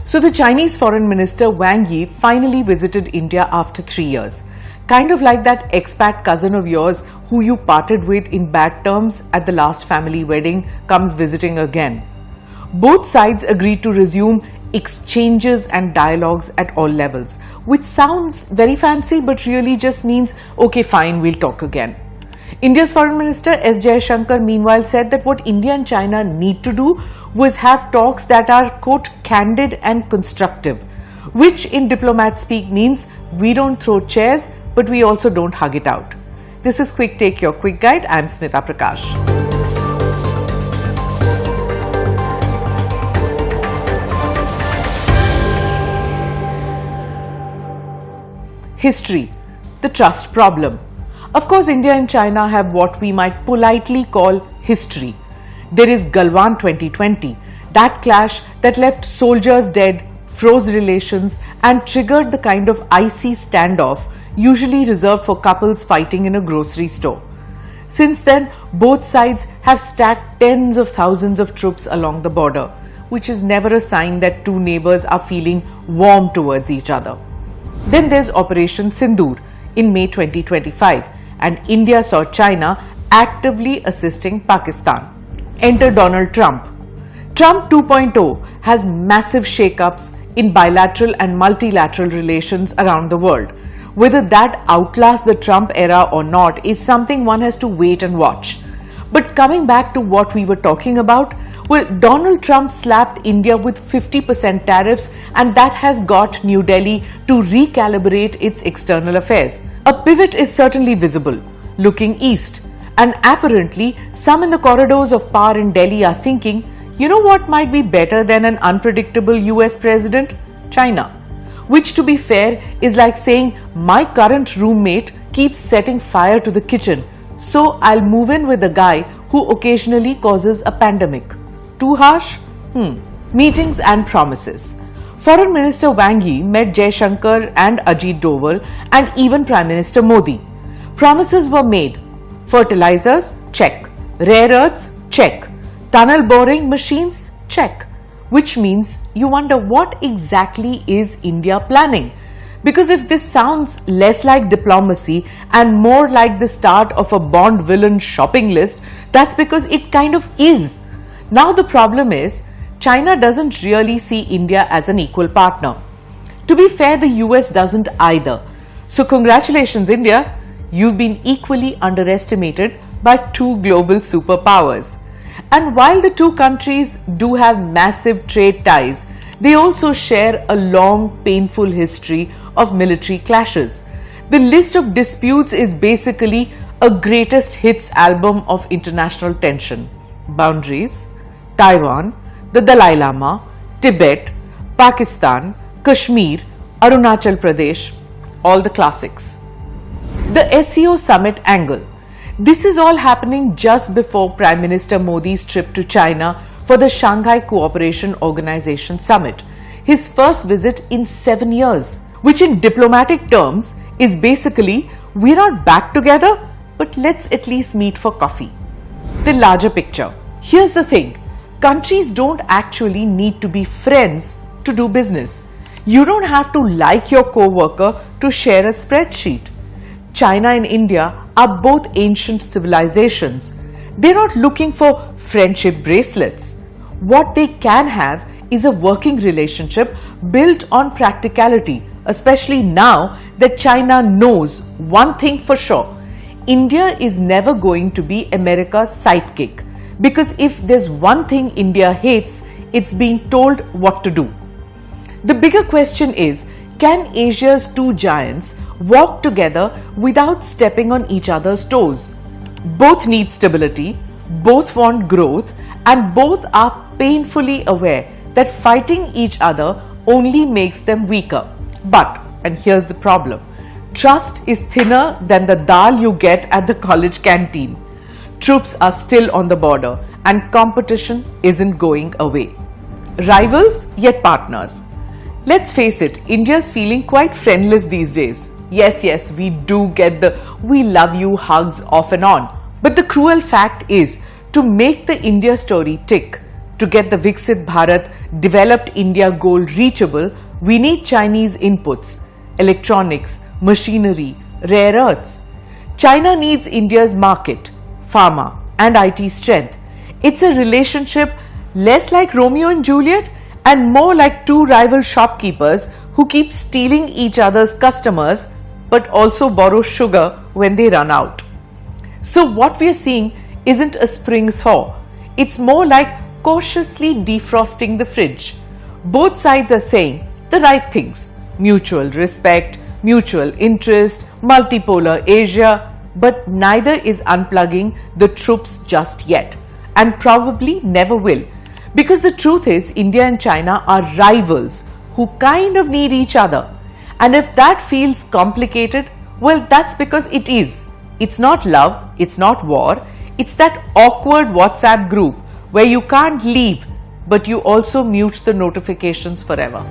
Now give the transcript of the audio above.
So the Chinese Foreign Minister Wang Yi finally visited India after 3 years. Kind of like that expat cousin of yours who you parted with in bad terms at the last family wedding comes visiting again. Both sides agreed to resume exchanges and dialogues at all levels, which sounds very fancy but really just means, okay fine, we'll talk again. India's Foreign Minister S. Jaishankar meanwhile said that what India and China need to do was have talks that are, quote, candid and constructive, which in diplomat speak means we don't throw chairs but we also don't hug it out. This is Quick Take, your quick guide. I'm Smita Prakash. History, the trust problem. Of course, India and China have what we might politely call history. There is Galwan 2020, that clash that left soldiers dead, froze relations and triggered the kind of icy standoff usually reserved for couples fighting in a grocery store. Since then, both sides have stacked tens of thousands of troops along the border, which is never a sign that two neighbors are feeling warm towards each other. Then there's Operation Sindoor in May 2025, and India saw China actively assisting Pakistan. Enter Donald Trump. Trump 2.0 has massive shakeups in bilateral and multilateral relations around the world. Whether that outlasts the Trump era or not is something one has to wait and watch. But coming back to what we were talking about, well, Donald Trump slapped India with 50% tariffs, and that has got New Delhi to recalibrate its external affairs. A pivot is certainly visible, looking east. And apparently, some in the corridors of power in Delhi are thinking, you know what might be better than an unpredictable US president? China. Which, to be fair, is like saying, my current roommate keeps setting fire to the kitchen, so I'll move in with a guy who occasionally causes a pandemic. Too harsh? Meetings and promises. Foreign Minister Wang Yi met Jaishankar and Ajit Doval and even Prime Minister Modi. Promises were made. Fertilizers? Check. Rare earths? Check. Tunnel boring machines? Check. Which means you wonder what exactly is India planning? Because if this sounds less like diplomacy and more like the start of a Bond villain shopping list, that's because it kind of is. Now the problem is, China doesn't really see India as an equal partner. To be fair, the US doesn't either. So congratulations India, you've been equally underestimated by two global superpowers. And while the two countries do have massive trade ties, they also share a long, painful history of military clashes. The list of disputes is basically a greatest hits album of international tension. Boundaries, Taiwan, the Dalai Lama, Tibet, Pakistan, Kashmir, Arunachal Pradesh, all the classics. The SCO summit angle. This is all happening just before Prime Minister Modi's trip to China for the Shanghai Cooperation Organization Summit, his first visit in 7 years, which in diplomatic terms is basically, we're not back together, but let's at least meet for coffee. The larger picture. Here's the thing, countries don't actually need to be friends to do business. You don't have to like your co-worker to share a spreadsheet. China and India are both ancient civilizations. They're not looking for friendship bracelets. What they can have is a working relationship built on practicality, especially now that China knows one thing for sure. India is never going to be America's sidekick, because if there's one thing India hates, it's being told what to do. The bigger question is, can Asia's two giants walk together without stepping on each other's toes? Both need stability, both want growth, and both are painfully aware that fighting each other only makes them weaker. But, and here's the problem, trust is thinner than the dal you get at the college canteen. Troops are still on the border and competition isn't going away. Rivals yet partners. Let's face it, India's feeling quite friendless these days. Yes, we do get the we love you hugs off and on. But the cruel fact is, to make the India story tick, To get the Viksit Bharat, developed India goal reachable, we need Chinese inputs, electronics, machinery, rare earths. China needs India's market, pharma, and IT strength. It's a relationship less like Romeo and Juliet and more like two rival shopkeepers who keep stealing each other's customers but also borrow sugar when they run out. So what we are seeing isn't a spring thaw. It's more like cautiously defrosting the fridge. Both sides are saying the right things: mutual respect, mutual interest, multipolar Asia, but neither is unplugging the troops just yet, and probably never will. Because the truth is, India and China are rivals who kind of need each other. And if that feels complicated, well, that's because it is. It's not love, it's not war, it's that awkward WhatsApp group where you can't leave, but you also mute the notifications forever.